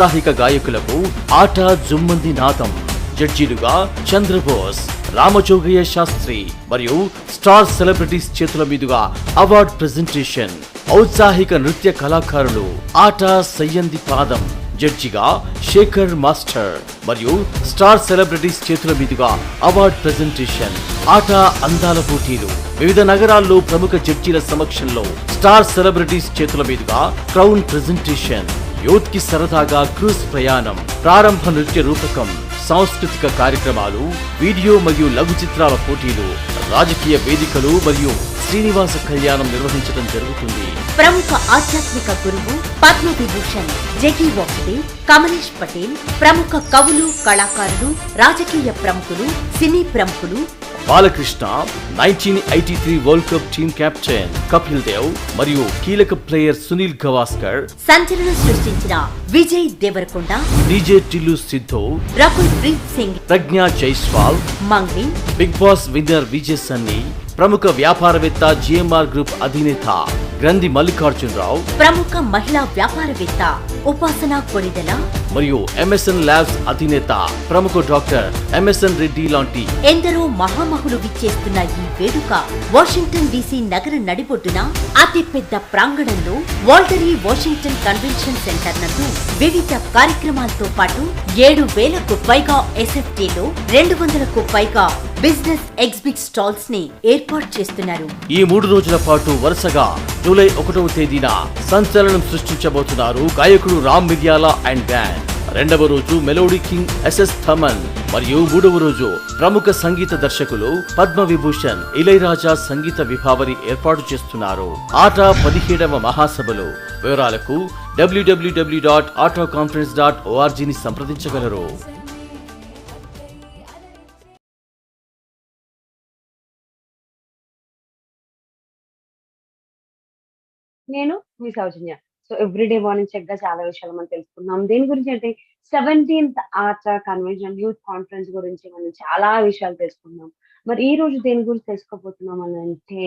సాహిక గాయకులకు ఆట జుమ్మంది నాదం, జడ్జీలుగా చంద్రబోస్, రామజోగయ్య శాస్త్రి మరియు star celebrities చేతుల మీదుగా అవార్డ్ ప్రెజెంటేషన్. ఔత్సాహిక నృత్య కళాకారులు ఆట సయ్యంది పాదం, జడ్జిగా శేఖర్ మాస్టర్ మరియు స్టార్ సెలబ్రిటీస్ చేతుల మీదుగా అవార్డ్ ప్రెజెంటేషన్. ఆట అందాల పోటీలు వివిధ నగరాల్లో ప్రముఖ జడ్జీల సమక్షంలో స్టార్ సెలబ్రిటీస్ చేతుల మీదుగా క్రౌన్ ప్రెజెంటేషన్. యూత్ కి సరదాగా క్రూజ్ ప్రయాణం, ప్రారంభ నృత్య రూపకం, సాంస్కృతిక కార్యక్రమాలు, వీడియో మరియు లఘు చిత్రాల పోటీలు, రాజకీయ వేదికలు మరియు శ్రీనివాస కళ్యాణం నిర్వహించడం జరుగుతుంది. ప్రముఖ ఆధ్యాత్మిక గురువు పద్మవిభూషణ్ జగి వాసుదేవ్, కమలేష్ పటేల్, ప్రముఖ కవులు, కళాకారులు, రాజకీయ ప్రముఖులు, సినీ ప్రముఖులు, Balakrishna, 1983 World Cup team captain Kapil Dev మరియు కీలక ప్లేయర్ సునీల్ గవాస్కర్, సంచలనం సృష్టించిన విజయ్ దేవరకొండ, డీజే టిల్లు సిద్ధు, రకుల్ ప్రీత్ సింగ్, ప్రజ్ఞా జైస్వాల్, మంగ్వి, Bigg Boss winner Vijay Sunny, ప్రముఖ వ్యాపారవేత్త జిఎంఆర్ గ్రూప్ అధినేత గ్రంథి మల్లికార్జునరావు, ప్రముఖ మహిళా వ్యాపారవేత్త ఉపాసన కొణిదెల మరియు ఎంఎస్ఎన్ ల్యాబ్స్ అధినేత ప్రముఖ డాక్టర్ ఎంఎస్ఎన్ రెడ్డి లాంటి ఎందరో మహామహులు విచ్చేస్తున్న ఈ వేడుక వాషింగ్టన్ డీసీ నగర నడిబొడ్డున అతి పెద్ద ప్రాంగణంలో వాల్టరీ వాషింగ్టన్ కన్వెన్షన్ సెంటర్ నందు వివిధ కార్యక్రమాలతో పాటు 7,000కు పైగా ఎస్ఎఫ్టీలో 200కు పైగా బిజినెస్ ఎగ్జిబిట్ స్టాల్స్ ని ఏర్పాటు చేస్తున్నారు. ఈ 3 రోజుల పాటు వరుసగా జూలై 1వ తేదీన సంచలనం సృష్టించబోతున్నారు గాయకుడు రామ్ మిర్యాల అండ్ బ్యాండ్. 2వ రోజు మెలోడీ కింగ్ ఎస్ఎస్ థమన్ మరియు 3వ రోజు ప్రముఖ సంగీత దర్శకులు పద్మవిభూషణ్ ఇళయరాజా సంగీత విభావరి ఏర్పాటు చేస్తున్నారు. ఆట 17వ మహాసభలు. వివరాలకు www.autoconference.org ని సంప్రదించగలరు. నేను మీ సౌజన్య. సో ఎవ్రీడే మార్నింగ్ చక్కగా చాలా విషయాలు మనం తెలుసుకున్నాం. దేని గురించి అంటే 17th art convention youth conference గురించి మనం చాలా విషయాలు తెలుసుకున్నాం. మరి ఈ రోజు దేని గురించి తెలుసుకోబోతున్నాం అని అంటే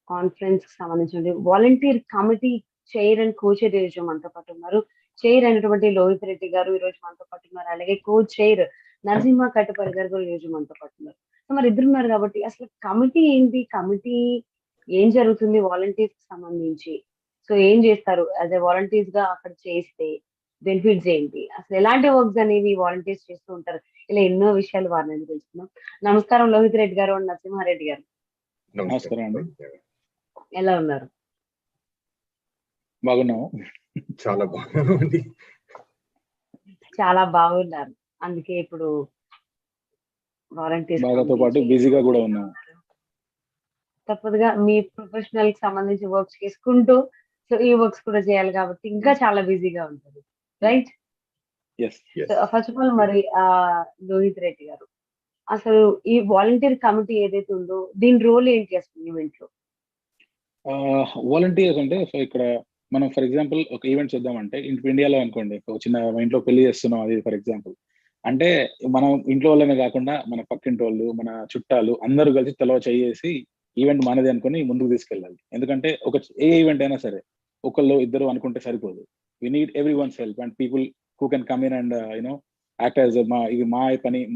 కాన్ఫరెన్స్ కి సంబంధించిన volunteer committee chair and co chair ఈరోజు మనతో పాటు ఉన్నారు. చైర్ అయినటువంటి లోహిత్ రెడ్డి గారు ఈ రోజు మనతో పాటు ఉన్నారు. అలాగే కో చైర్ నరసింహ కట్టుపల్లి గారు కూడా ఈ రోజు మనతో పాటు ఉన్నారు. సో మరి ఇద్దరు ఉన్నారు కాబట్టి అసలు కమిటీ ఏంటి, కమిటీ ఏం జరుగుతుంది వాలంటీర్స్ కి సంబంధించి, సో ఏం చేస్తారు యాజ్ ఎ వాలంటీర్స్ గా అక్కడ చేస్తే బెనిఫిట్స్ ఏంటి, అసలు ఎలాంటి వర్క్స్ అనేవి వాలంటీర్స్ చేస్తూ ఉంటారు, ఇలా ఎన్నో విషయాలు వారిని తెలుసుకున్నాం. నమస్కారం లోహిత్ రెడ్డి గారు, నరసింహారెడ్డి గారు. నమస్కారం అండి. ఎలా ఉన్నారు? బాగున్నాము. చాలా బాగున్నామండి. చాలా బాగున్నారు. అందుకే ఇప్పుడు వాలంటీర్స్ బాగాతో పాటు బిజీగా కూడా ఉన్నాము. తప్పదుగా మీ ప్రొఫెషనల్ కి సంబంధించి వర్క్స్ చేసుకుంటూ సో ఈ వర్క్స్ కూడా చేయాలి కాబట్టి ఇంకా చాలా బిజీగా ఉంటుంది, రైట్? ఫస్ట్ ఆఫ్ ఆల్ మరి లోహిత్ రెడ్డి గారు, అసలు ఈ వాలంటీర్ కమిటీ ఏదైతే ఉందో దీని రోల్ ఏంటి అసలు ఈవెంట్ లో? వాలంటీర్స్ అంటే సో ఇక్కడ మనం ఫర్ ఎగ్జాంపుల్ ఒక ఈవెంట్ చేద్దామంటే ఇండియాలో అనుకోండి, ఒక చిన్న ఇంట్లో పెళ్లి చేస్తున్నాం, అది ఫర్ ఎగ్జాంపుల్ అంటే మనం ఇంట్లో వాళ్ళనే కాకుండా మన పక్కింటి వాళ్ళు, మన చుట్టాలు అందరూ కలిసి తెలవ చేసి ఈవెంట్ మనది అనుకుని ముందుకు తీసుకెళ్ళాలి. ఎందుకంటే ఏ ఈవెంట్ అయినా సరే ఒకళ్ళు ఇద్దరు అనుకుంటే సరిపోదు. We need everyone's help and people who can come in and act as ఇది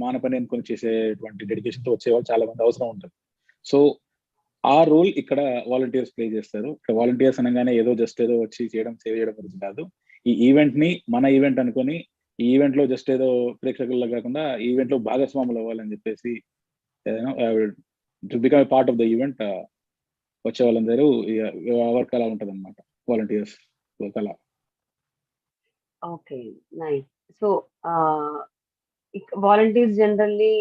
మన పని అనుకుని చేసేటువంటి డెడికేషన్ తో వచ్చేవాళ్ళు చాలా మంది అవసరం ఉంటుంది. సో ఆ రోల్ ఇక్కడ వాలంటీర్స్ ప్లే చేస్తారు. ఇక్కడ వాలంటీర్స్ అనగానే ఏదో జస్ట్ ఏదో వచ్చి చేయడం, సేవ్ చేయడం గురించి కాదు. ఈ ఈవెంట్ ని మన ఈవెంట్ అనుకుని ఈ ఈవెంట్ లో జస్ట్ ఏదో ప్రేక్షకుల్లో కాకుండా ఈ ఈవెంట్ లో భాగస్వాములు అవ్వాలని చెప్పేసి to become part of the event వచ్చే వాళ్ళందరూ వర్క్ అలా ఉంటది అనమాట, వాలంటీర్స్ వర్క్ అలా. Okay, nice. So volunteers generally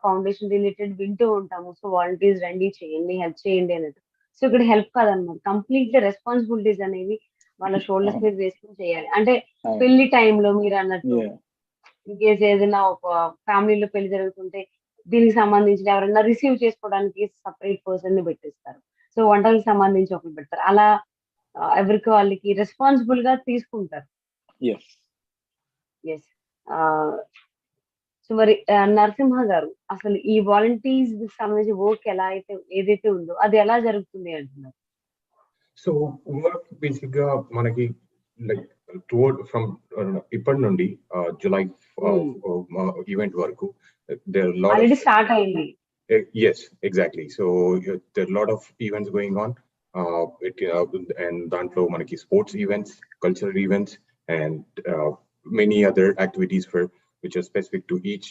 foundation related వింటూ ఉంటాము. సో వాలంటీర్స్ రండి, చేయండి, హెల్ప్ చేయండి అన్నట్టు. సో ఇక్కడ హెల్ప్ కాదనమాట, కంప్లీట్లీ రెస్పాన్సిబిలిటీస్ అనేవి వాళ్ళ షోల్డర్స్ మీద వేసుకుని చేయాలి. అంటే పెళ్లి టైంలో మీరు అన్నట్టు ఇన్కేస్ ఏదైనా ఒక ఫ్యామిలీలో పెళ్లి జరుగుతుంటే దీనికి సంబంధించిన ఎవరైనా రిసీవ్ చేసుకోవడానికి సపరేట్ పర్సన్ ని పెట్టిస్తారు. సో వంటలకు సంబంధించి ఒకరు పెడతారు. అలా ఎవరికి వాళ్ళకి రెస్పాన్సిబుల్ గా తీసుకుంటారు. ఎస్. సో మరి నరసింహ గారు, అసలు ఈ వాలంటీర్స్ సంబంధించి వర్క్ ఎలా అయితే ఏదైతే ఉందో అది ఎలా జరుగుతుంది అంటున్నారు? సో వర్క్ బేసిక్ గా మనకి like toward from ఇప్పటి నుండి July event వరకు there are a lot of already start అయింది. yes, exactly. So there are a lot of events going on. And దాంట్లో మనకి sports events, cultural events, and many other activities for which are specific to each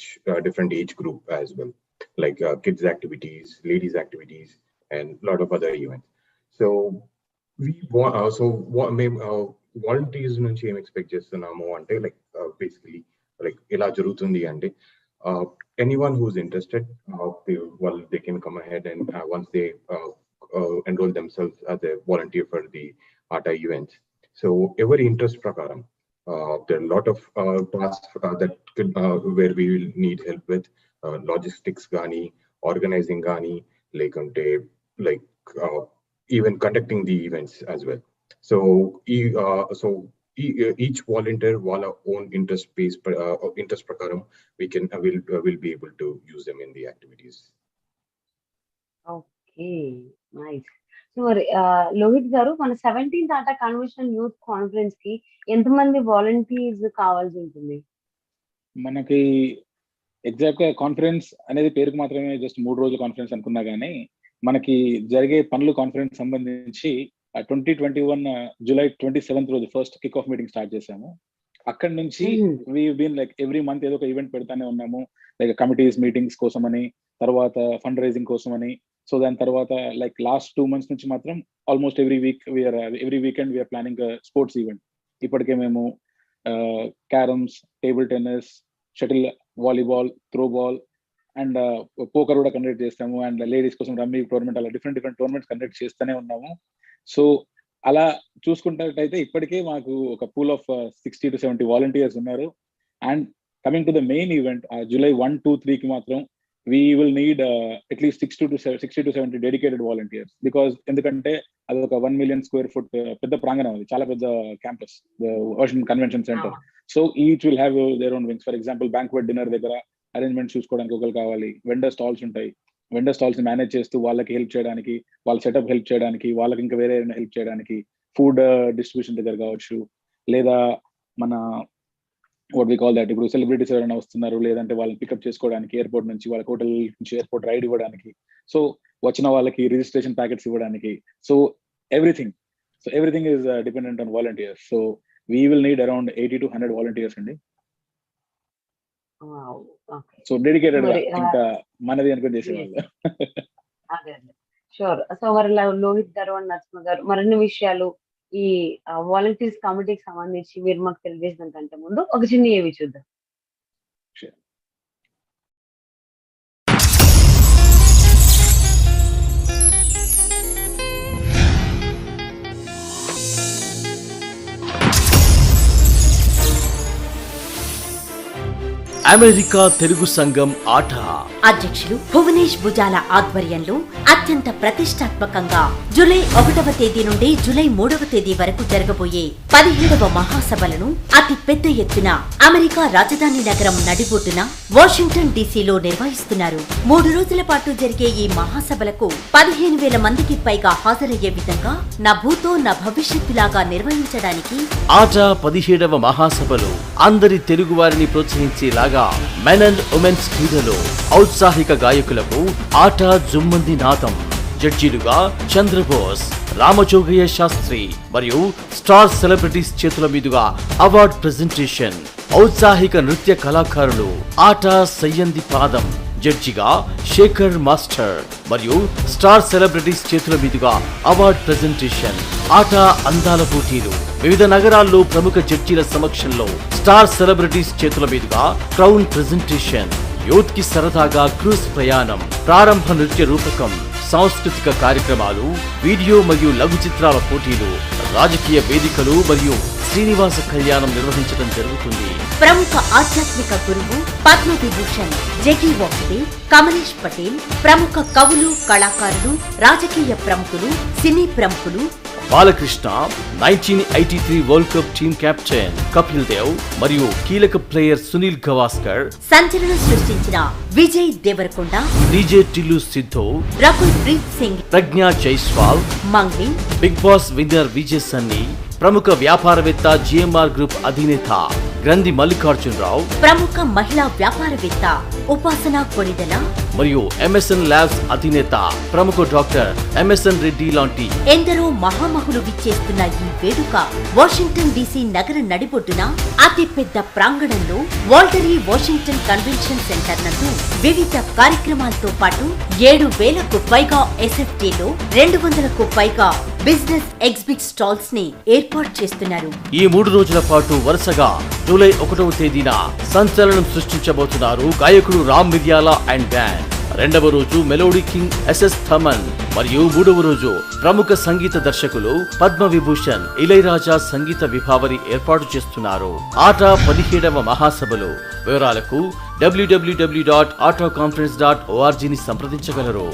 different age group as well, like kids activities, ladies activities, and a lot of other events. So we want volunteers నుంచి ఏం expect చేస్తున్నాము అంటే like basically like ఎలా జరుగుతుంది అంటే anyone who's interested, they can come ahead and once they enroll themselves as a volunteer for the ATA events. So every interest prakaram, there are a lot of tasks that could where we will need help with logistics gani, organizing gani, like even conducting the events as well. So each volunteer వాళ్ళ own interest prakaram we can will be able to use them in the activities. Okay, nice. So మరి లోహిత్ గారు, మన 17th ఆటా convention youth conference కి ఎంతమంది volunteers కావాల్సి ఉంటుంది? మనకి exact గా కాన్ఫరెన్స్ అనేది పేరుకు మాత్రమే జస్ట్ 3 రోజుల కాన్ఫరెన్స్ అనుకున్నా గానీ మనకి జరిగే పనులు కాన్ఫరెన్స్ సంబంధించి 2021 July 27th రోజు first kick off meeting start చేసాము. అక్కడి నుంచి we been like every month ఏదో ఒక ఈవెంట్ పెడతానే ఉన్నాము, లైక్ కమిటీస్ మీటింగ్స్ కోసమని, తర్వాత ఫండ్ రైజింగ్ కోసమని. సో దాని తర్వాత లైక్ లాస్ట్ 2 months నుంచి మాత్రం almost every weekend we're planning sports event. ఇప్పటికే మేము carroms, table tennis, shuttle, volleyball, throwball and poker కూడా కండక్ట్ చేస్తాము. అండ్ లేడీస్ కోసం రమ్మీ టోర్నమెంట్, అలా డిఫరెంట్ టోర్నమెంట్స్ కండక్ట్ చేస్తూనే ఉన్నాము. సో అలా చూసుకుంటే ఇప్పటికే మాకు ఒక పూల్ ఆఫ్ 60 to 70 వాలంటీర్స్ ఉన్నారు. And coming to the main event July 1, 2, 3 కి మాత్రం we will need at least 60 to 70 dedicated volunteers, because ఎందుకంటే అది ఒక 1 million square foot పెద్ద ప్రాంగణం, అది చాలా పెద్ద campus, Washington convention centre. So each will have their own wings. For example banquet dinner దగ్గర అరేంజ్మెంట్ చూసుకోవడానికి ఒకరు కావాలి, వెండర్ స్టాల్స్ ఉంటాయి, వెండర్ స్టాల్స్ ని మేనేజ్ చేస్తూ వాళ్ళకి హెల్ప్ చేయడానికి, వాళ్ళ సెటప్ హెల్ప్ చేయడానికి, వాళ్ళకి ఇంకా వేరే హెల్ప్ చేయడానికి, ఫుడ్ డిస్ట్రిబ్యూషన్ దగ్గర కావచ్చు, లేదా మన వాట్ వి కాల్ దట్, ఇప్పుడు సెలబ్రిటీస్ ఎవరైనా వస్తున్నారు లేదంటే వాళ్ళని పికప్ చేసుకోవడానికి ఎయిర్పోర్ట్ నుంచి, వాళ్ళకి హోటల్ నుంచి ఎయిర్పోర్ట్ రైడ్ ఇవ్వడానికి, సో వచ్చిన వాళ్ళకి రిజిస్ట్రేషన్ ప్యాకెట్స్ ఇవ్వడానికి. So everything is dependent on volunteers. So we will need around 80 to 100 volunteers అండి. సో డెడికేటెడ్ ఇంకా మనది అనుకుని చేసేవాళ్ళు. షూర్. సో మరి లోహిత్ గారు అండ్ నరసింహ గారు, మరిన్ని విషయాలు ఈ వాలంటీర్స్ కమిటీకి సంబంధించి మీరు మాకు తెలియజేసిన కంటే ముందు ఒక చిన్న ఏవి చూద్దాం. అమెరికా తెలుగు సంఘం ఆట అధ్యక్షులు భువనేష్ భుజాల ఆధ్వర్యంలో అత్యంత ప్రతిష్టాత్మకంగా జూలై 1వ తేదీ నుండి జూలై 3వ తేదీ వరకు జరగబోయే 17వ మహాసభలను అతి పెద్ద ఎత్తున అమెరికా రాజధాని నగరం నడిబొడ్డున వాషింగ్టన్ డీసీలో నిర్వహిస్తున్నారు. 3 రోజుల పాటు జరిగే ఈ మహాసభలకు 15,000 మందికి పైగా హాజరయ్యే విధంగా నా భూతో నా భవిష్యత్తులాగా నిర్వహించడానికి ఆట 17వ మహాసభలు అందరి తెలుగు వారిని ప్రోత్సహించేలాగా మెన్ అండ్ ఉమెన్స్ క్రీడలో ఔత్సాహిక గాయకులకు ఆట జుమ్మంది నాదం, జడ్జీలుగా చంద్రబోస్, రామజోగయ్య శాస్త్రి మరియు స్టార్ సెలబ్రిటీస్ చేతుల మీదుగా అవార్డ్ ప్రెజెంటేషన్, ఔత్సాహిక నృత్య కళాకారులు ఆట సయ్యంది పాదం, జడ్జిగా శేఖర్ మాస్టర్ మరియు స్టార్ సెలబ్రిటీస్ చేతుల మీదుగా అవార్డ్ ప్రెజెంటేషన్, ఆట అందాల పోటీలు, వివిధ నగరాల్లో ప్రముఖ జడ్జీల సమక్షంలో స్టార్ సెలబ్రిటీస్ చేతుల మీదుగా క్రౌన్ ప్రెజెంటేషన్, యూత్ కి సరదాగా క్రూజ్ ప్రయాణం, ప్రారంభ నృత్య రూపకం, సాంస్కృతిక కార్యక్రమాలు, వీడియో మరియు లఘు చిత్రాల పోటీలు, రాజకీయ వేదికలు మరియు శ్రీనివాస కళ్యాణం నిర్వహించడం జరుగుతుంది. ప్రముఖ ఆధ్యాత్మిక గురువు పద్మవిభూషణ్ జెగి వాసుదేవ్, కమలేష్ పటేల్, ప్రముఖ కవులు, కళాకారులు, రాజకీయ ప్రముఖులు, సినీ ప్రముఖులు, Balakrishna, 1983 World Cup team captain Kapil Dev మరియు కీలక ప్లేయర్ సునీల్ గవాస్కర్, సంచలనం సృష్టించిన Vijay Deverakonda, DJ Tillu Siddhu, Rakul Preet Singh, Pragya Jaiswal, Mangli, Bigg Boss winner Vijay Sunny, ప్రముఖ వ్యాపారవేత్త జిఎంఆర్ గ్రూప్ అధినేత గ్రంథి మల్లికార్జునరావు, ప్రముఖ మహిళా వ్యాపారవేత్త ఉపాసన కొణిదల మరియు ఎంఎస్ఎన్ ల్యాబ్స్ అధినేత ప్రముఖ డాక్టర్ ఎంఎస్ఎన్ రెడ్డి లాంటి ఎందరో మహామహులు విచ్చేస్తున్న ఈ వేడుక వాషింగ్టన్ డీసీ నగర నడిబొడ్డున అతిపెద్ద ప్రాంగణంలో వాల్టరీ వాషింగ్టన్ కన్వెన్షన్ సెంటర్ నందు వివిధ కార్యక్రమాలతో పాటు 7,000కు పైగా ఎస్ఎఫ్టీలో 200కు పైగా బిజినెస్ ఎగ్జిబిట్ స్టాల్స్ ని ఏర్పాటు చేస్తున్నారు. ఈ 3 రోజుల పాటు వరుసగా జూలై 1వ తేదీన సంచలనం సృష్టించబోతున్నారు గాయకుడు రామ్ మిర్యాల అండ్ బ్యాండ్. 2వ రోజు మెలోడీ కింగ్ ఎస్ఎస్ థమన్ మరియు 3వ రోజు ప్రముఖ సంగీత దర్శకులు పద్మ విభూషణ్ ఇళయరాజా సంగీత విభావరి ఏర్పాటు చేస్తున్నారు. ఆట 17వ మహాసభలు. వివరాలకు www.autoconference.org ని సంప్రదించగలరు.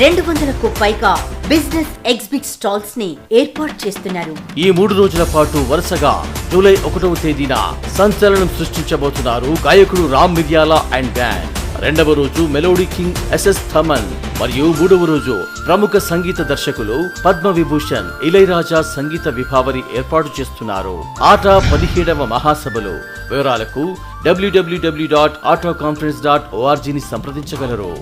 రెండు 200కు పైగా బిజినెస్ ఎగ్జిబిట్ స్టాల్స్ ని ఏర్పాటు చేస్తున్నారు. ఈ 3 రోజుల పాటు వరుసగా జూలై 1వ తేదీన సంచలనం సృష్టించబోతున్నారు గాయకుడు రామ్ మిర్యాల అండ్ బ్యాండ్. 2వ రోజు మెలోడీ కింగ్ ఎస్ఎస్ థమన్ మరియు 3వ రోజు ప్రముఖ సంగీత దర్శకులు పద్మ విభూషణ్ ఇళయరాజా సంగీత విభావరి ఏర్పాటు చేస్తున్నారు. ఆట 17వ మహాసభలు. వివరాలకు www.autoconference.org ని సంప్రదించగలరు.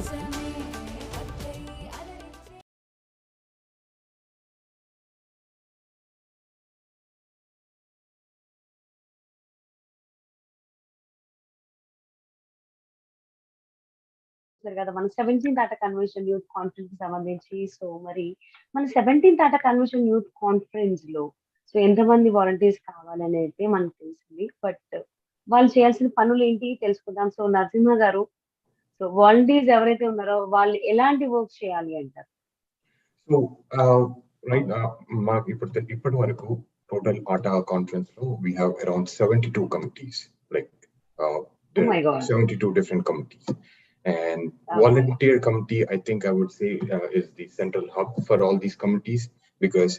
కదా మన 17th ఆట కన్వెన్షన్ యూత్ కాన్ఫరెన్స్ కి సంబంధించి. సో మరి మన 17th ఆట కన్వెన్షన్ యూత్ కాన్ఫరెన్స్ లో సో ఎంతమంది వాలంటీర్స్ కావాలని అయితే మనకు తెలిసింది. బట్ వాళ్ళు చేయాల్సిన పనులు ఏంటి తెలుసుకుందాం. సో నరసింహ గారు, సో వాలంటీర్స్ ఎవరైతే ఉన్నారో వాళ్ళు ఎలాంటి వర్క్ చేయాలి అంటారు? సో రైట్, మాకు ఇప్పటి వరకు టోటల్ ఆటా కాన్ఫరెన్స్ లో we have around 72 committees, like Oh my God. 72 different committees. And volunteer committee, I think I would say, is the central hub for all these committees, because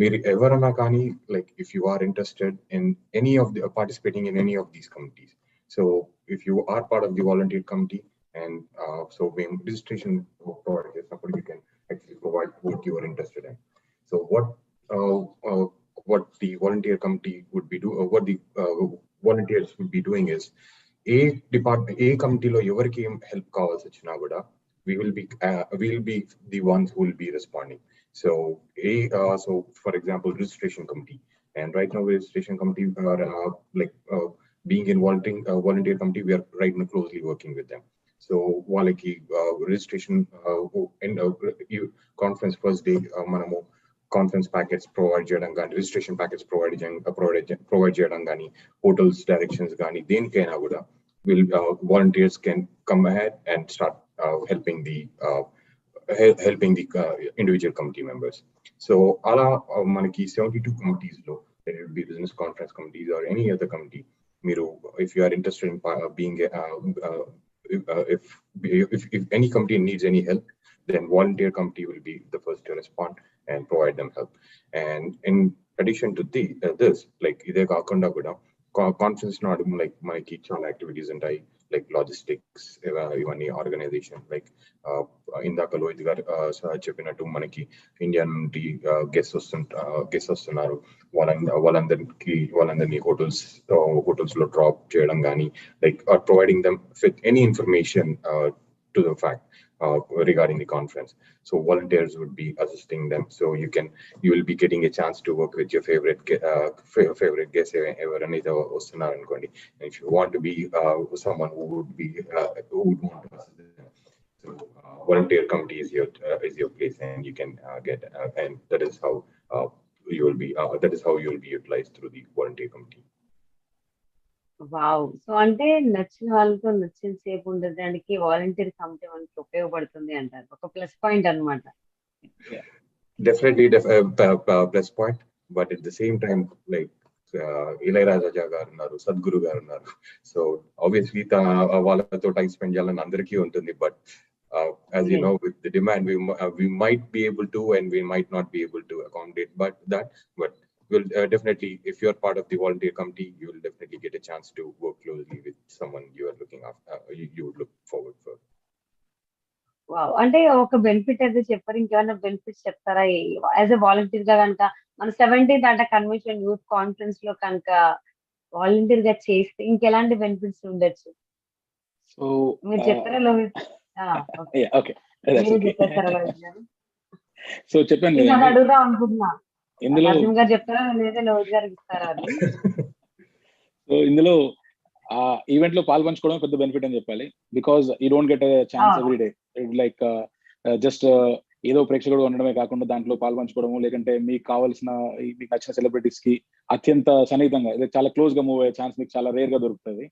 మీరు ఎవరన్నా కానీ, like if you are interested in any of the participating in any of these committees, so if you are part of the volunteer committee, and so when registration provide support, you can actually provide what you are interested in. So what the volunteer committee would be what the volunteers would be doing is, ఏ కమిటీలో ఎవరికి ఏం help కావాల్సి వచ్చినా కూడా we will be the ones who will be responding. So for example, registration committee, and right now registration committee are being in volunteer committee, we are right now closely working with them. So వాళ్ళకి registration conference first day మనము conference packets provide చేయడం కానీ, registration packets provide చేయడం కానీ, hotels directions కానీ, దేనికైనా కూడా volunteers can come ahead and start helping the individual committee members. So ala manaki 72 committees lo, there will be business conference committees or any other committee, miru if you are interested in being if any committee needs any help, then volunteer committee will be the first to respond and provide them help. And in addition to this, like ide kaakunda kuda conference నాడు like మనకి చాలా activities ఉంటాయి, like logistics, ఇవన్నీ organisation, like ఇందాక లోహిత్ గారు చెప్పినట్టు మనకి India నుండి గెస్ట్ వస్తున్నారు, వాళ్ళందరినీ హోటల్స్ లో డ్రాప్ చేయడం కానీ, like providing them with any information to the fact regarding the conference. So volunteers would be assisting them. So you will be getting a chance to work with your favorite guest ever and and if you want to be someone who would want to assist them. So volunteer committee is your place, and you can get and that is how you will be utilized through the volunteer committee. Wow! So అంటే నచ్చిన వాళ్ళతో నచ్చిన సేపు ఉండడానికి volunteer committee మనకి ఉపయోగపడుతుంది అంటారు. ఒక ప్లస్ పాయింట్ అన్నమాట. Definitely plus point, but at the same time, like Ilaiyaraaja గారు ఉన్నారు, సద్గురు గారు ఉన్నారు. సో ఆబ్వియస్లీ వాళ్ళతో టైం స్పెండ్ చేయాలని అందరికీ ఉంటుంది. But as you know, with the demand, we might be able to and we might not be able to accommodate but will definitely, if you're part of the volunteer committee, you will definitely get a chance to work closely with someone you are looking after, you would look forward for. Wow! అంటే ఒక benefit అయితే చెప్పారు. ఇంకేమైనా benefits చెప్తారా? As a వాలంటీర్‌గా గనక మన 17థ్ అంటే కన్వెన్షన్ యూత్ కాన్ఫరెన్స్‌లో కనుక వాలంటీర్‌గా చేస్తే ఇంకెలాంటి బెనిఫిట్స్ ఉండొచ్చు? సో మీరు చెప్తారా లోహిత్? ఆ! ఓకే. ఓకే, దట్స్ మీరే ఓకే. చెప్పేస్తారా లోహిత్ గారు? సో చెప్పాను నేను అది కదండి అడుగుదాం అనుకుంటున్నా. ఇందులో. నరసింహ్ గారు చెప్తారా? లేదా లోహిత్ గారికి ఇస్తారా అది? సో ఇందులో ఆ ఈవెంట్ లో పాల్పంచుకోవడం పెద్ద బెనిఫిట్ అని చెప్పాలి. Because you don't get chance అవును. Every day. లైక్ జస్ట్ ఏదో ప్రేక్షకుడు ఉండడమే కాకుండా దాంట్లో పాల్పంచుకోవడము, లేకంటే మీకు కావాల్సిన మీకు నచ్చిన సెలబ్రిటీస్ కి అత్యంత సన్నిహితంగా చాలా క్లోజ్ గా మూవ్ అయ్యే ఛాన్స్ మీకు చాలా రేర్ గా దొరుకుతుంది.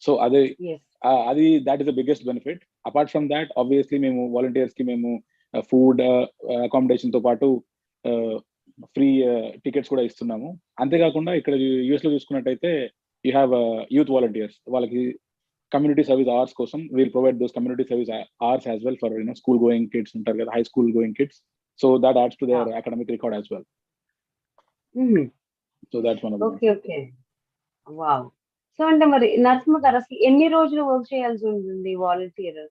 సో అది యెస్. అది that is the biggest benefit. Apart from that obviously మేము వాలంటీర్స్ కి మేము ఫుడ్ అకామిడేషన్ తో పాటు ఫ్రీ టికెట్స్ కూడా ఇస్తున్నాము. అంతేకాకుండా ఇక్కడ యూఎస్ లో చూసుకున్నట్టయితే యూ హ్యావ్ యూత్ వాలంటీర్స్, వాళ్ళకి కమ్యూనిటీ సర్వీస్ అవర్స్ కోసం we'll provide those community service hours as well for school going kids ఉంటారు కదా, high school going kids. So that adds to their academic record as well. హుహు. So that's one of the okay. Okay. Wow! So అంటే మరి నరసింహ గారు అసలు ఎన్ని రోజులు work చేయాల్సి ఉంటుంది volunteer?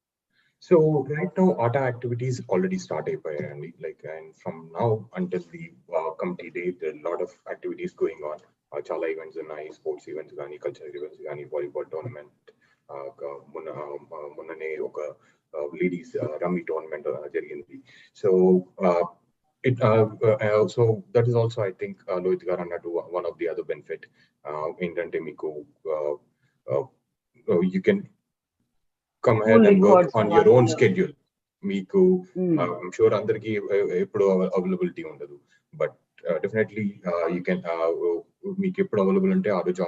So right now, ATA activities already started by Andy. Like, and from now until the committee day, there are a lot of activities going on. Chala events and sports events, gani cultural events, gani volleyball tournament. Munane oka ladies rummy tournament jarigindi. So so that is also, I think, Lohit garu annattu one of the other benefit. Endante meeku you can come ahead and work on your own schedule. మీకు I'm sure అందరికి ఎప్పుడు availability ఉండదు, but definitely you can మీకు ఎప్పుడు available ఉంటే ఆ రోజు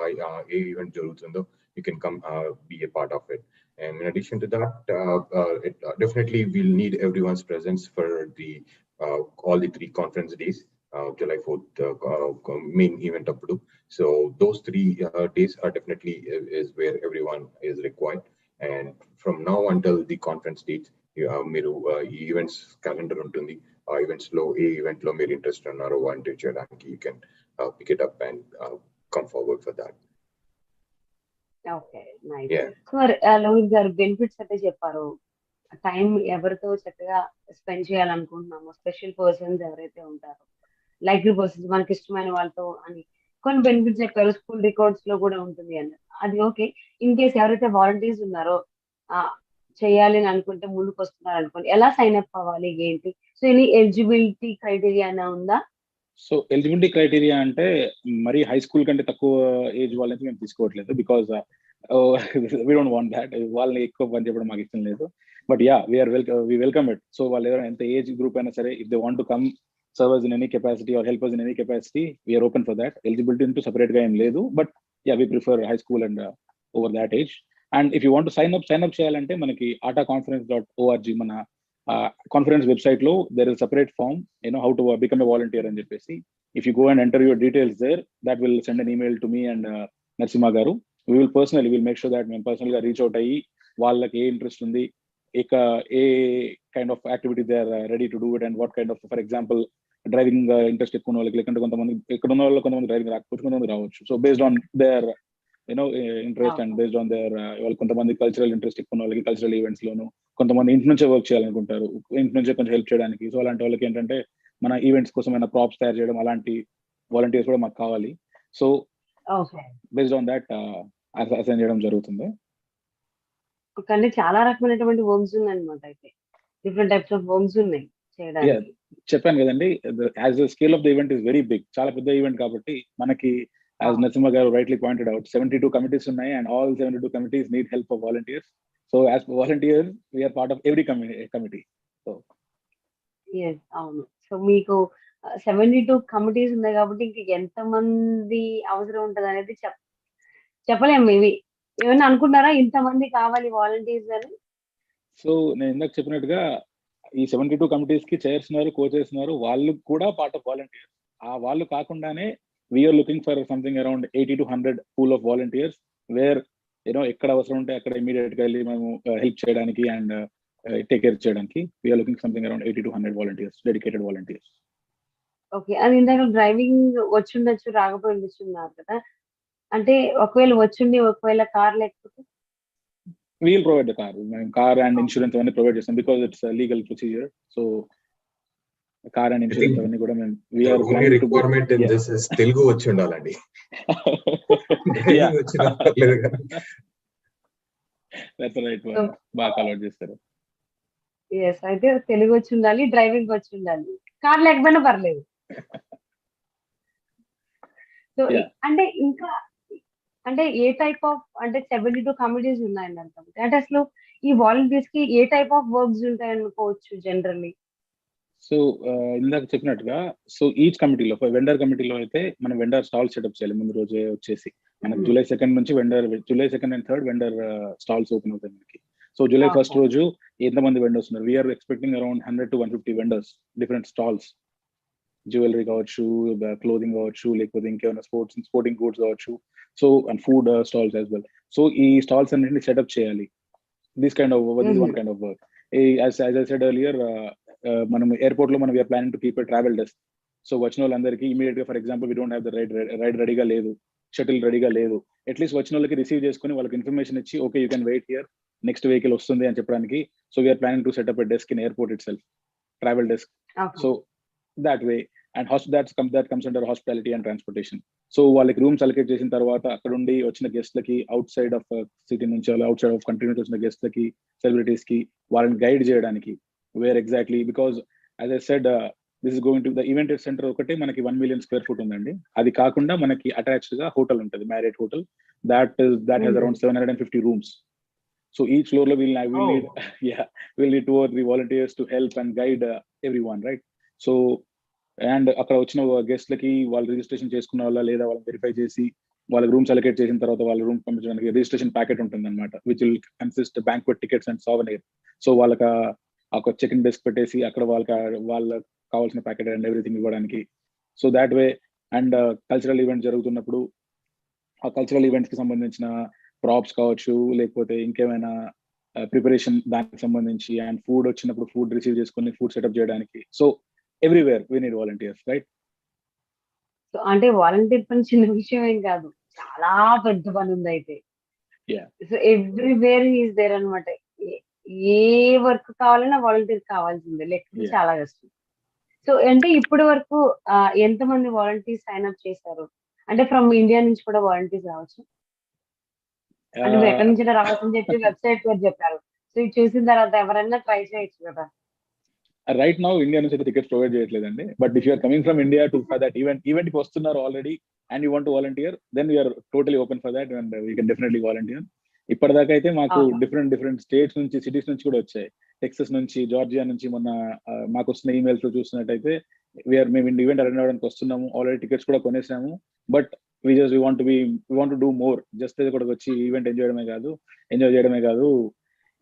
ఏ ఈవెంట్ జరుగుతుందో you can come be a part of it. And in addition to that, definitely we'll need everyone's presence for the all the 3 conference days, July 4th main event appudu. So those 3 days are definitely is where everyone is required. And from now until the conference dates, మీరు events calendar ఉంటుంది. ఆ events లో ఏ event లో మీరు interest ఉన్నారో volunteer చేయడానికి you can pick it up and come forward for that. Okay, nice. So Lohith garu benefits అయితే చెప్పారు. టైం ఎవరితో చక్కగా స్పెండ్ చేయాలనుకుంటున్నామో, స్పెషల్ పర్సన్స్ ఎవరైతే ఉంటారో, లైక్లీ పర్సన్స్ మనకి ఇష్టమైన వాళ్ళతో అని కొన్ని బెనిఫిట్స్ చెప్పారు. స్కూల్ రికార్డ్స్ లో కూడా ఉంటుంది అని, అది ఓకే. ఇన్ కేస్ ఎవరైతే వాలంటీర్స్ ఉన్నారో చేయాలి అని అనుకుంటే ముందుకు వస్తున్నారు అనుకోండి, ఎలా సైన్ అప్ అవ్వాలి ఏంటి? సో ఎనీ ఎలిజిబిలిటీ క్రైటీరియా అయినా ఉందా? సో ఎలిజిబిలిటీ క్రైటీరియా అంటే మరి హై స్కూల్ కంటే తక్కువ ఏజ్ వాళ్ళని మేము తీసుకోవట్లేదు. Because we don't want that. వాళ్ళని ఎక్కువ పని చెప్పడం మాకు ఇష్టం లేదు. But yeah, we welcome it. So వాళ్ళు ఎవరైనా ఎంత ఏజ్ గ్రూప్ అయినా సరే, if they want to come serve us in any capacity or help us in any capacity, we are open for that. Eligibility into separate ga em ledu, but yeah, we prefer high school and over that age. And if you want to sign up cheyalante manaki ataconference.org mana conference website lo there is a separate form, how to become a volunteer and cheppesi. If you go and enter your details there, that will send an email to me and Narasimha garu. We'll make sure that we personally reach out ayi vallaki e interest undi, a kind of activity they are ready to do it, and what kind of, for example, driving interest ఎక్కువ వాళ్ళకి, లేకుంటే కొంతమంది ఇక్కడ ఉన్న వాళ్ళు కొంతమంది driving రాకపోవచ్చు, కొంతమంది రావచ్చు. So based on their interest and based on their వాళ్ళు, కొంతమంది కల్చరల్ ఇంట్రెస్ట్ ఎక్కువ వాళ్ళకి కల్చరల్ ఈవెంట్స్ లోను, కొంతమంది ఇంటి నుంచే వర్క్ చేయాలనుకుంటారు, ఇంటి నుంచే కొంచెం హెల్ప్ చేయడానికి. సో అలాంటి వాళ్ళకి ఏంటంటే మన ఈవెంట్స్ కోసం ఏమైనా ప్రాప్స్ తయారు చేయడం, అలాంటి వాలంటీర్స్ కూడా మాకు కావాలి. So based on that assign చేయడం జరుగుతుంది. కానీ చాలా రకమైనటువంటి వర్క్స్ ఉన్నాయన్నమాట. అయితే డిఫరెంట్ టైప్స్ ఆఫ్ వర్క్స్ ఉన్నాయి చేయడానికి. చెప్పాను కదండి, as the scale of the event is very big, చాలా పెద్ద ఈవెంట్ కాబట్టి మనకి, as Narasimha garu rightly pointed out, 72 committees ఉన్నాయి, and all 72 committees need help of volunteers. So as volunteers we are part of every committee. So yes, అవును. So మీకు 72 committees ఉన్నాయి కాబట్టి ఇంక ఎంత మంది అవసరం ఉంటది అనేది చెప్పలేము. మేబీ ఏమైనా అనుకున్నారా ఇంతమంది కావాలి వాలంటీర్స్ అని? సో నేను ఇందాక చెప్పినట్టుగా ఈ 72 committees కి చైర్స్ ఉన్నారు, కోచెస్ ఉన్నారు, వాళ్ళు కూడా పార్ట్ ఆఫ్ వాలంటీర్స్. ఆ వాళ్ళు కాకుండానే we're looking for something around 80 to 100 pool of volunteers, where ఎక్కడ అవసరం ఉంటే అక్కడ ఇమీడియట్ గా వెళ్ళి మేము హెల్ప్ చేయడానికి అండ్ టేక్ కేర్ చేయడానికి. We're looking something around 80 to 100 volunteers, dedicated volunteers. Okay. అది ఇందాక డ్రైవింగ్ వచ్చుండొచ్చు, రాకపోయి ఉండొచ్చున్నారు కదా! అంటే ఒకవేళ వచ్చుండి, ఒకవేళ కార్ లేకపోతే? We'll provide the car. మేము కార్ అండ్ ఓకే. ఇన్సూరెన్స్ అవన్నీ ప్రొవైడ్ చేస్తాం because it's legal procedure. So car and I think insurance అవన్నీ కూడా మేము the we're only planning to go. requirement in this is Telugu వచ్చి ఉండాలండి. Yeah driving వచ్చినా పర్లేదు కానీ. That's right so one. బాగా అలవాటు చేస్తారు. యెస్. అయితే తెలుగు వచ్చుండాలి, డ్రైవింగ్ వచ్చుండాలి. కార్ లేకపోయినా పర్లేదు. సో యా అంటే ఇంకా అంటే ఏ టైప్ ఆఫ్ అంటే 72 కమిటీస్ ఉన్నాయన్నారు కాబట్టి అంటే అసలు ఈ వాలంటీర్స్ కి ఏ టైప్ ఆఫ్ వర్క్స్ ఉంటాయనుకోవచ్చు జనరల్లీ? సో ఇందాక చెప్పినట్టుగా సో ఈచ్ కమిటీలో వెండర్ కమిటీలో అయితే మనం వెండర్ స్టాల్ సెటప్ చేయాలి ముందు రోజే వచ్చేసి. మనకు జూలై 2 నుంచి July 2 and 3 vendor stalls open అవుతాయి మనకి. So July 1 okay. రోజు ఎంతమంది వెండర్స్ ఉన్నారు? We're expecting around 100 to 150 vendors, different stalls, jewellery కావచ్చు, క్లోదింగ్ కావచ్చు, లేకపోతే ఇంకేమైనా స్పోర్టింగ్ గూడ్స్ కావచ్చు, so and food stalls as well. So ఈ స్టాల్స్ అన్నింటినీ సెటప్ చేయాలి. దిస్ హుహు. One kind of work. As I said earlier, మనం ఎయిర్పోర్ట్ లో మనం we're planning to keep a travel desk. So వచ్చిన వాళ్ళందరికీ ఇమీడియట్ గా, for example we don't have the ride రెడీగా లేదు, షటిల్ రెడీగా లేదు, అట్లీస్ట్ వచ్చిన వాళ్ళకి రిసీవ్ చేసుకుని వాళ్ళకి ఇన్ఫర్మేషన్ ఇచ్చి okay you can wait here, next vehicle వస్తుంది అని చెప్పడానికి. So we're planning to set up a desk in airport itself, travel desk. Okay. So that way, and that comes under hospitality and transportation. So వాళ్ళకి rooms allocate చేసిన తర్వాత అక్కడ ఉండి వచ్చిన గెస్ట్లకి అవుట్ సైడ్ ఆఫ్ సిటీ నుంచి, outside of country నుంచి వచ్చిన గెస్ట్లకి, సెలబ్రిటీస్ కి వాళ్ళని గైడ్ చేయడానికి where exactly, because as I said this is going to the event centre ఒకటే మనకి 1 million square feet ఉందండి. అది కాకుండా మనకి అటాచ్డ్ గా హోటల్ ఉంటుంది, మ్యారియట్ హోటల్, that has హుహు. around 750 rooms. So each floor లో we'll oh! need yeah, we'll need 2 or 3 volunteers to help and guide everyone, right? So and అక్కడ వచ్చిన గెస్ట్లకి వాళ్ళు రిజిస్ట్రేషన్ చేసుకున్న వాళ్ళ లేదా వాళ్ళని వెరిఫై చేసి వాళ్ళకి రూమ్స్ అలొకేట్ చేసిన తర్వాత వాళ్ళ రూమ్ పంపించడానికి రిజిస్ట్రేషన్ ప్యాకెట్ ఉంటుంది అనమాట, which will consist banquet tickets and souvenir. So వాళ్ళకి ఒక చెక్ ఇన్ డెస్క్ పెట్టేసి అక్కడ వాళ్ళకి కావాల్సిన ప్యాకెట్ అండ్ ఎవ్రీథింగ్ ఇవ్వడానికి. So that way. And cultural event జరుగుతున్నప్పుడు ఆ కల్చరల్ ఈవెంట్స్ కి సంబంధించిన ప్రాప్స్ కావచ్చు, లేకపోతే ఇంకేమైనా ప్రిపరేషన్ దానికి సంబంధించి, అండ్ ఫుడ్ వచ్చినప్పుడు ఫుడ్ రిసీవ్ చేసుకుని ఫుడ్ సెటప్ చేయడానికి. So everywhere we need volunteers, right? So అంటే వాలంటీర్ పని చిన్న విషయం ఏం కాదు. చాలా పెద్ద పని ఉందయితే. Yeah so everywhere he is there అన్నమాట. ఏ ఏ వర్క్ కావాలన్నా వాలంటీర్ కావాల్సిందే. లేకపోతే యా చాలా కష్టం. సో అంటే ఇప్పటి వరకు ఎంతమంది వాలంటీర్స్ సైన్ అప్ చేశారు? అంటే ఫ్రమ్ ఇండియా నుంచి కూడా వాలంటీర్స్ రావచ్చా? అంటే మీరు ఎక్కడి నుంచైనా రావచ్చని చెప్పి వెబ్‌సైట్ పేరు చెప్పారు. సో ఇది చూసిన తర్వాత ఎవరైనా ట్రై చేయొచ్చు కదా! రైట్ నౌ ఇండియా నుంచి అయితే టికెట్స్ ప్రొవైడ్ చేయట్లేదండి. But if you're coming from India to for that event కి వస్తున్నారు already and you want to volunteer, then we're totally open for that and we can definitely volunteer. ఇప్పటిదాకా అయితే మాకు ఆహా! Different states నుంచి, cities నుంచి కూడా వచ్చాయి. టెక్సస్ నుంచి, జార్జియా నుంచి మొన్న మాకు వస్తున్న ఈమెయిల్స్ లో చూస్తున్నట్టయితే మేము ఈవెంట్ అటెండ్ అవ్వడానికి వస్తున్నాము, ఆల్రెడీ టికెట్స్ కూడా కొనేసాము, but we want to do more. Just కూడా వచ్చి ఈవెంట్ ఎంజాయ్ చేయడమే కాదు,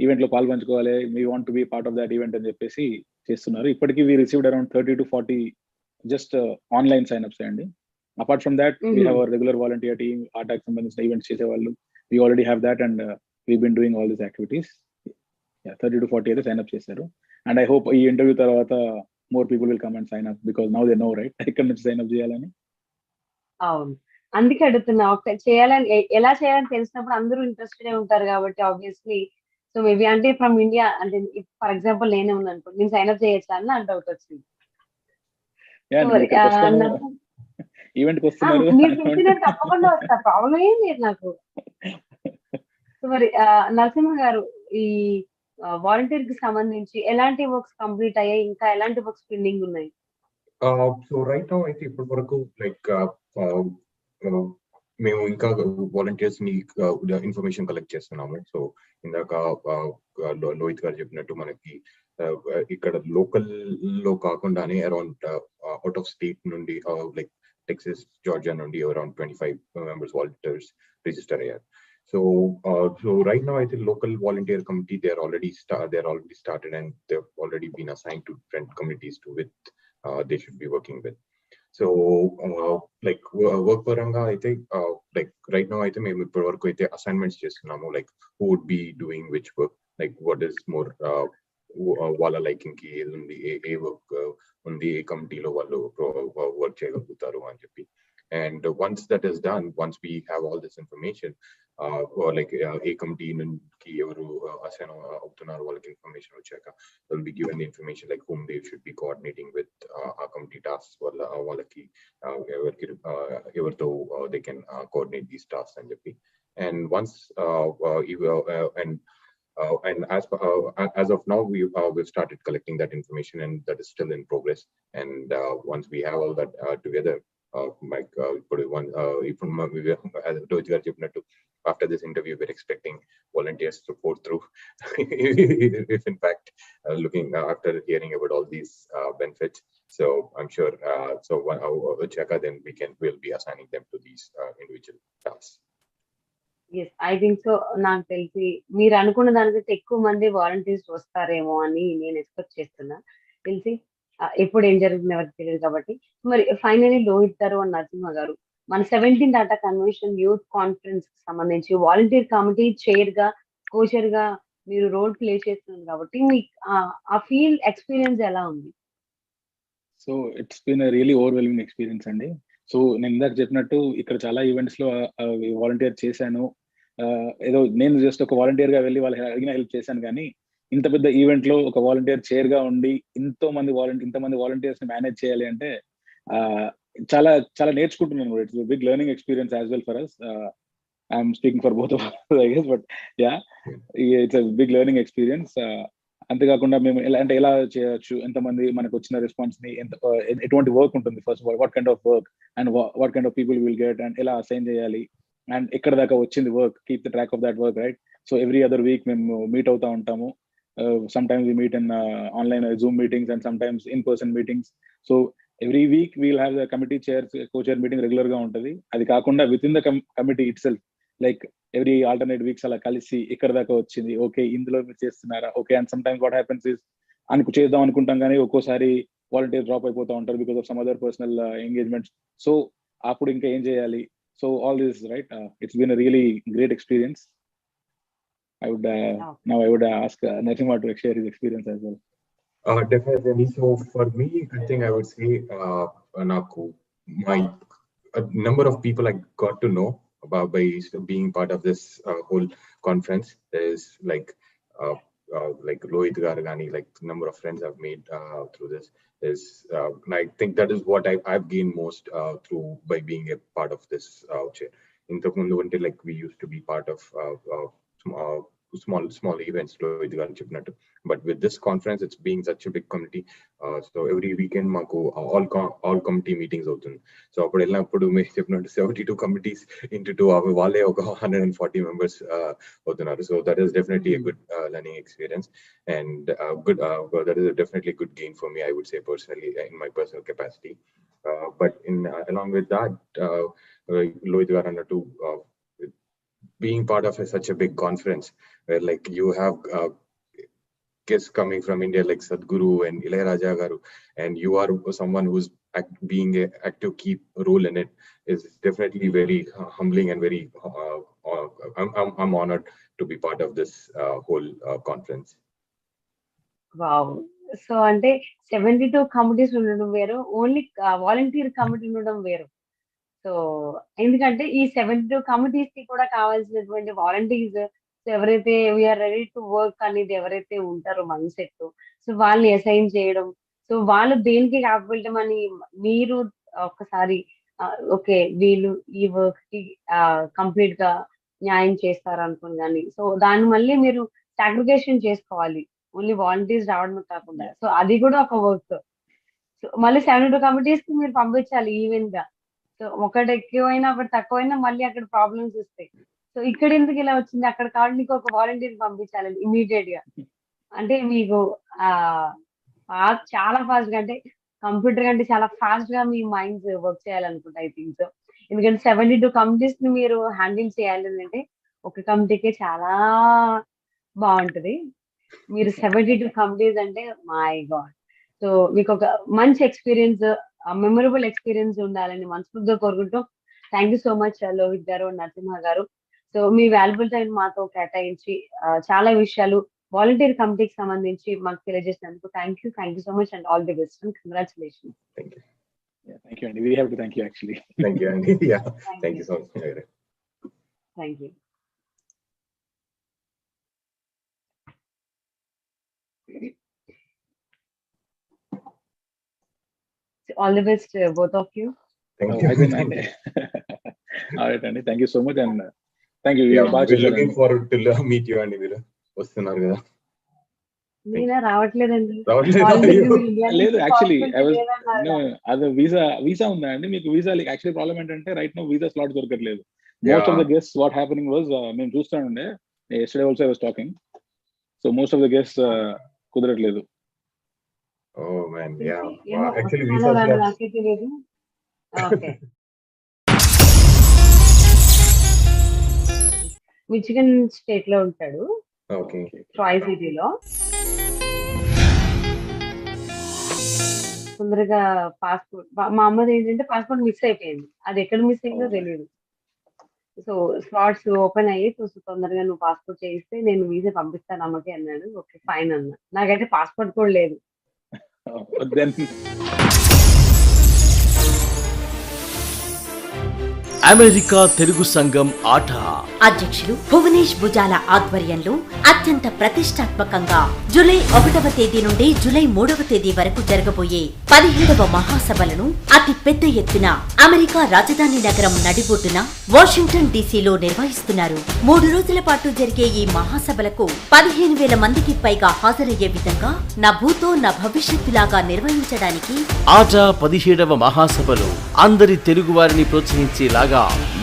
ఈవెంట్ లో పాల్పంచుకోవాలి, we want to be part of that event అని చెప్పేసి చేస్తున్నారు. ఇప్పటికీ we received around 30 to 40 just online sign ups అండి. అపార్ట్ ఫ్రమ్ దాట్ వీ హుహు. Have our regular volunteer team, ఆటాకి సంబంధించిన ఈవెంట్స్ చేసేవాళ్ళు. We already have that and we been doing all these activities. 30 to 40 అయితే సైన్అప్ చేశారు. అండ్ ఐ హోప్ ఈ interview తర్వాత more people will come and sign up because now they know right ఎక్కడ నుంచి sign-up చేయాలని. అవును. అందుకే అడుగుతున్నా. చేయాలని ఎలా చేయాలని తెలిసినప్పుడు అందరూ ఇంట్రెస్టెడే ఉంటారు కాబట్టి ఆబ్వియస్‌లీ. సో మేబీ అంటే ఫ్రమ్ ఇండియా అంటే ఫర్ ఎగ్జాంపుల్ నేనే ఉన్నాననుకోండి. నేను సైన్ అప్ చేయొచ్చా అని నాకు డౌట్ వచ్చింది. యా సో నేను మరి ఇక్కడికి వస్తాను, నాకు ఈవెంట్కి వస్తున్నారు మీరు పిలిస్తే నేను తప్పకుండా వస్తా. ప్రాబ్లమ్ ఏం లేదు నాకు. సో మరి నరసింహ గారు ఈ వాలంటీర్‌కి సంబంధించి ఎలాంటి వర్క్స్ కంప్లీట్ అయ్యాయి? ఇంకా ఎలాంటి వర్క్స్ పెండింగ్ ఉన్నాయి? సో రైట్ నౌ అయితే ఇప్పటి వరకు లైక్ మేము ఇంకా వాలంటీర్స్ ని ఇన్ఫర్మేషన్ కలెక్ట్ చేస్తున్నాము. సో ఇందాక లోహిత్ గారు చెప్పినట్టు మనకి ఇక్కడ లోకల్ లో కాకుండానే అరౌండ్ అవుట్ ఆఫ్ స్టేట్ నుండి లైక్ టెక్సస్, జార్జియా నుండి అరౌండ్ 25 members వాలంటీర్స్ రిజిస్టర్ అయ్యారు. So right now, I think local volunteer committee they're already started and they've already been assigned to different committees to with they should be working with. So like work paranga I think like right now I think మేము ఇప్పటి వరకు అయితే assignments చేస్తున్నాము, like who would be doing which work, like what is more వాళ్ళ liking కి ఏది ఉంది, ఏ work ఉంది, ఏ కమిటీలో వాళ్ళు వర్క్ చేయగలుగుతారు అని చెప్పి. And once that is done, once we have all this information, or like a committee ki evaru assign avtunnaru vallaki information vachaka, they'll be given the information like whom they should be coordinating with, our committee tasks vallaki evarki evartho they can coordinate these tasks and చెప్పి. And once and as of now, we've started collecting that information, and that is still in progress. And once we have all that together, like put it one, as Rohit garu cheppinattu, after this interview, we're expecting volunteers to pour through. If in fact, looking after hearing about all these benefits, so I'm sure Chaka, then we'll be assigning them to these individual tasks. Yes, I think so. నాకు తెలిసి మీరు అనుకున్న దానికంటే ఎక్కువ మంది volunteers వస్తారేమో అని నేను ఎక్స్పెక్ట్ చేస్తున్నా. తెలిసి ఎప్పుడు ఏం జరుగుతుంది ఎవరికి తెలియదు కాబట్టి. మరి ఫైనలీ లోహిత్ గారు అండ్ నరసింహ గారు, మన 17th data convention youth conference కి సంబంధించి వాలంటీర్ కమిటీ చైర్ గా, కోచర్ గా మీరు రోల్ ప్లే చేస్తున్నారు కాబట్టి మీకు ఆ ఫీల్ ఎక్స్పీరియన్స్ ఎలా ఉంది? So it's been a really overwhelming experience అండి. సో నేను ఇందాక చెప్పినట్టు ఇక్కడ చాలా ఈవెంట్స్ లో వాలంటీర్ చేశాను. ఏదో నేను జస్ట్ ఒక వాలంటీర్ గా వెళ్ళి వాళ్ళకి అడిగిన హెల్ప్ చేశాను, కానీ ఇంత పెద్ద ఈవెంట్ లో ఒక వాలంటీర్ చైర్ గా ఉండి ఇంతమంది వాలంటీర్స్ ని మేనేజ్ చేయాలి అంటే చాలా చాలా నేర్చుకుంటున్నాను. It's big learning experience as well for us. I'm speaking for both of us, I guess, but yeah, it's a big learning experience. అంతేకాకుండా మేము ఎలా చేయొచ్చు, ఎంతమంది మనకు వచ్చిన రెస్పాన్స్ ని ఎటువంటి వర్క్ ఉంటుంది, first of all what kind of work and what kind of people will get, and ఎలా అసైన్ చేయాలి, అండ్ ఎక్కడ దాకా వచ్చింది work, keep the track of that work, right? So every other week మేము meet అవుతా ఉంటాము. Sometimes we meet in online Zoom meetings and sometimes in person meetings. So every week we'll have the committee chairs, co-chair meeting regular గా ఉంటుంది. అది కాకుండా within the committee itself, like every alternate weeks అలా కలిసి ఇక్కడ దాకా వచ్చింది, okay ఇందులో మీరు చేస్తున్నారా, okay. And sometimes what happens is చేద్దాం అనుకుంటాం కానీ ఒక్కోసారి వాలంటీర్ డ్రాప్ అయిపోతా ఉంటారు because of some other personal engagements. So అప్పుడు ఇంకా ఏం చేయాలి? So all this, right, it's been a really great experience. I would ask Narasimha to share his experience as well. Definitely. So for me, I think I would say my number of people I got to know about by being part of this whole conference is like Rohit Gargani, like the number of friends I've made through this is I think that is what I've gained most through by being a part of this chair. In the until like we used to be part of small events, but with this conference, it's being such a big committee. So every weekend maku all committee meetings అవుతుంది. So అప్పుడు వెళ్ళినప్పుడు మీరు చెప్పినట్టు 72 committees into 2 వాళ్ళే ఒక 140 members అవుతున్నారు. So that is definitely a good learning experience, and that is definitely a good gain for me, I would say personally, in my personal capacity. But along with that, Lohit garu annattu, being part of such a big conference where like you have guests coming from India like Sadhguru and Ilayaraja garu, and you are someone who's being an active key role in it, is definitely very humbling and very I'm honored to be part of this whole conference. Wow! So అంటే 72 committees ఉండడం వేరు, only volunteer committee ఉండడం వేరు. So ఎందుకంటే ఈ 72 committees కి కూడా కావాల్సినటువంటి వాలంటీర్స్, సో ఎవరైతే వీఆర్ రెడీ టు వర్క్ అనేది ఎవరైతే ఉంటారో మైండ్ సెట్, సో వాళ్ళని అసైన్ చేయడం, సో వాళ్ళు దేనికి కాపాడటం అని మీరు ఒక్కసారి ఓకే వీళ్ళు ఈ వర్క్ కి కంప్లీట్ గా న్యాయం చేస్తారు అనుకుని కానీ, సో దాన్ని మళ్ళీ మీరు సాగ్రిగేషన్ చేసుకోవాలి, ఓన్లీ వాలంటీర్స్ రావడమే కాకుండా. సో అది కూడా ఒక వర్క్. సో మళ్ళీ 72 కమిటీస్ కి మీరు పంపించాలి ఈవెన్ గా. సో ఒకటి ఎక్కువైనా ఒకటి తక్కువైనా మళ్ళీ అక్కడ ప్రాబ్లమ్స్ వస్తాయి. సో ఇక్కడ ఎందుకు ఇలా వచ్చింది, అక్కడ కావాలి నీకు ఒక వాలంటీర్ పంపించాలండి ఇమీడియట్ గా. అంటే మీకు చాలా ఫాస్ట్ గా, అంటే కంప్యూటర్ కంటే చాలా ఫాస్ట్ గా మీ మైండ్స్ వర్క్ చేయాలనుకుంటా ఐ థింక్ సో. ఎందుకంటే 72 కమిటీస్ ని మీరు హ్యాండిల్ చేయాలి అంటే ఒక కమిటీకే చాలా బాగుంటది. మీరు 72 కమిటీస్ అంటే మై గాడ్. సో మీకు ఒక మంచి ఎక్స్పీరియన్స్, మెమరబుల్ ఎక్స్పీరియన్స్ ఉండాలని మనస్ఫూర్తిగా కోరుకుంటూ, thank you so much Lohith garu, Narasimha గారు. సో మీ వాల్యుబుల్ టైం మాతో కేటాయించి చాలా విషయాలు వాలంటీర్ కమిటీకి సంబంధించి మాకు తెలియజేసినందుకు thank you so much and all the best and congratulation. Thank you. Thank you అండి. We have to thank you actually. Thank you, Andy. Yeah. Thank you so much. Thank you. All the best both of you. Thank you. Alright అండి. Thank you so much and thank you. Yeah, బాగా we're looking చేశారు. forward to meet you, Andy. మీరు వస్తున్నారు కదా? నేనా రావట్లేదండి. రావట్లేదా? Already అయ్యో. మీరు India లేదు నుంచి యాక్చువల్లీ passport లేదన్నారు కదా. అది వీసా ఉందా అండి మీకు? వీసా యాక్చువల్లీ ప్రాబ్లం ఏంటంటే రైట్ నో వీసా స్లాట్ దొరకట్లేదు. Yeah. Most of the guest what happening was మేము చూస్తానండే yesterday also I was talking, so most of the guests కుదరట్లేదు. Oh man, yeah. ఏమో Actually, వస్తున్నారో visa రాదో slots. నాకే తెలియదు. Okay. Michigan state లో ఉంటాడు, Okay. ట్రాయ్ సిటీలో. తొందరగా పాస్పోర్ట్, మా అమ్మది ఏంటంటే పాస్పోర్ట్ మిస్ అయిపోయింది. అది ఎక్కడ మిస్ అయిందో తెలియదు. సో స్లాట్స్ ఓపెన్ అయ్యి తొందరగా నువ్వు పాస్పోర్ట్ చేయిస్తే నేను వీసా పంపిస్తాను అమ్మకి అన్నాడు. ఓకే ఫైన్ అన్నా. నాకైతే పాస్పోర్ట్ కూడా లేదు. Then అమెరికా తెలుగు సంఘం ఆట అధ్యక్షులు భువనేష్ భుజాల ఆధ్వర్యంలో అత్యంత ప్రతిష్టాత్మకంగా జూలై 1వ తేదీ నుండి జూలై 3వ తేదీ వరకు జరగబోయే 17వ మహాసభలను అతి పెద్ద ఎత్తున అమెరికా రాజధాని నగరం నడిబొడ్డున వాషింగ్టన్ డీసీలో నిర్వహిస్తున్నారు. 3 రోజుల పాటు జరిగే ఈ మహాసభలకు 15,000 మందికి పైగా హాజరయ్యే విధంగా నా భూతో నా భవిష్యత్తులాగా నిర్వహించడానికి ఆట 17వ మహాసభలు అందరి తెలుగు వారిని ప్రోత్సహించేలాగా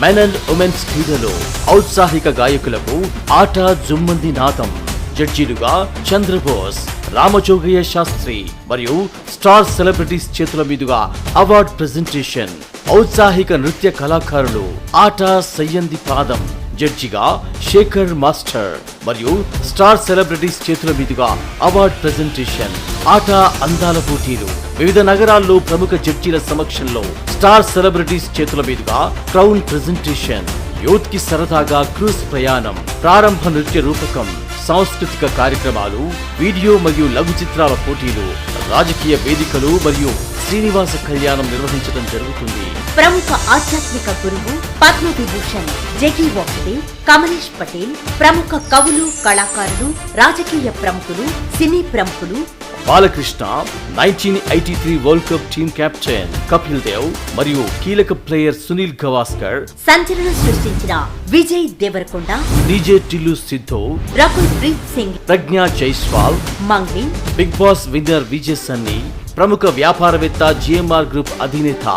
మెన్ అండ్ ఉమెన్స్ క్రీడలో ఔత్సాహిక గాయకులకు ఆట జుమ్మంది నాదం, జడ్జీలుగా చంద్రబోస్, రామజోగయ్య శాస్త్రి మరియు స్టార్ సెలబ్రిటీస్ చేతుల మీదుగా అవార్డ్ ప్రెజెంటేషన్, ఔత్సాహిక నృత్య కళాకారులు ఆట సయ్యంది పాదం, జడ్జిగా శేఖర్ మాస్టర్ మరియు స్టార్ సెలబ్రిటీస్ చేతుల మీదుగా అవార్డ్ ప్రెజెంటేషన్, ఆట అందాల పోటీలు, వివిధ నగరాల్లో ప్రముఖ జడ్జీల సమక్షంలో స్టార్ సెలబ్రిటీస్ చేతుల మీదుగా క్రౌన్ ప్రెజెంటేషన్, యూత్ కి సరదాగా క్రూజ్ ప్రయాణం, ప్రారంభ నృత్య రూపకం, సాంస్కృతిక కార్యక్రమాలు, వీడియో మరియు లఘు చిత్రాల పోటీలు, రాజకీయ వేదికలు మరియు శ్రీనివాస కళ్యాణం నిర్వహించడం జరుగుతుంది. ప్రముఖ ఆధ్యాత్మిక గురువు పద్మవిభూషణ్ జగి వాసుదేవ్, కమలేష్ పటేల్, ప్రముఖ కవులు, కళాకారులు, రాజకీయ ప్రముఖులు, సినీ ప్రముఖులు, Balakrishna, 1983 World Cup team captain Kapil Dev మరియు కీలక ప్లేయర్ సునీల్ గవాస్కర్, సంచలనం సృష్టించిన Vijay Deverakonda, DJ Tillu Siddhu, Rakul Preet Singh, Pragya Jaiswal, Mangli, Bigg Boss winner Vijay Sunny, ప్రముఖ వ్యాపారవేత్త జిఎంఆర్ గ్రూప్ అధినేత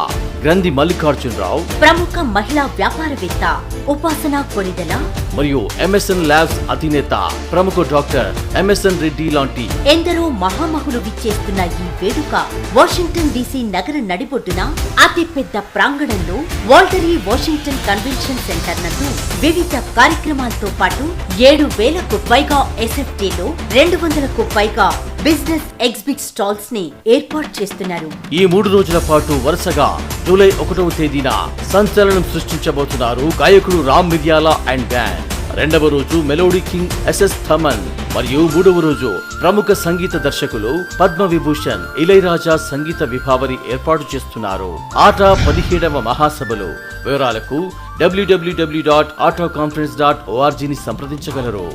గ్రంథి మల్లికార్జునరావు, ప్రముఖ మహిళా వ్యాపారవేత్త ఉపాసన కొణిదెల మరియు ఎంఎస్ఎన్ ల్యాబ్స్ అధినేత ప్రముఖ డాక్టర్ ఎంఎస్ఎన్ రెడ్డి లాంటి ఎందరో మహామహులు విచ్చేస్తున్న ఈ వేడుక వాషింగ్టన్ డీసీ నగర నడిబొడ్డున అతి పెద్ద ప్రాంగణంలో వాల్టరీ వాషింగ్టన్ కన్వెన్షన్ సెంటర్ నందు వివిధ కార్యక్రమాలతో పాటు 7,000కు పైగా ఎస్ఎఫ్టీలో 200కు పైగా బిజినెస్ ఎగ్జిబిట్ స్టాల్స్ ని ఏర్పాటు చేస్తున్నారు. ఈ 3 రోజుల పాటు వరుసగా జూలై 1వ తేదీన సంచలనం సృష్టించబోతున్నారు గాయకుడు రామ్ మిర్యాల అండ్ బ్యాండ్. 2వ రోజు మెలోడీ కింగ్ ఎస్ఎస్ థమన్ మరియు 3వ రోజు ప్రముఖ సంగీత దర్శకులు పద్మవిభూషణ్ ఇళయరాజా సంగీత విభావరి ఏర్పాటు చేస్తున్నారు. ఆట 17వ మహాసభలు వివరాలకు www.autoconference.org ని సంప్రదించగలరు.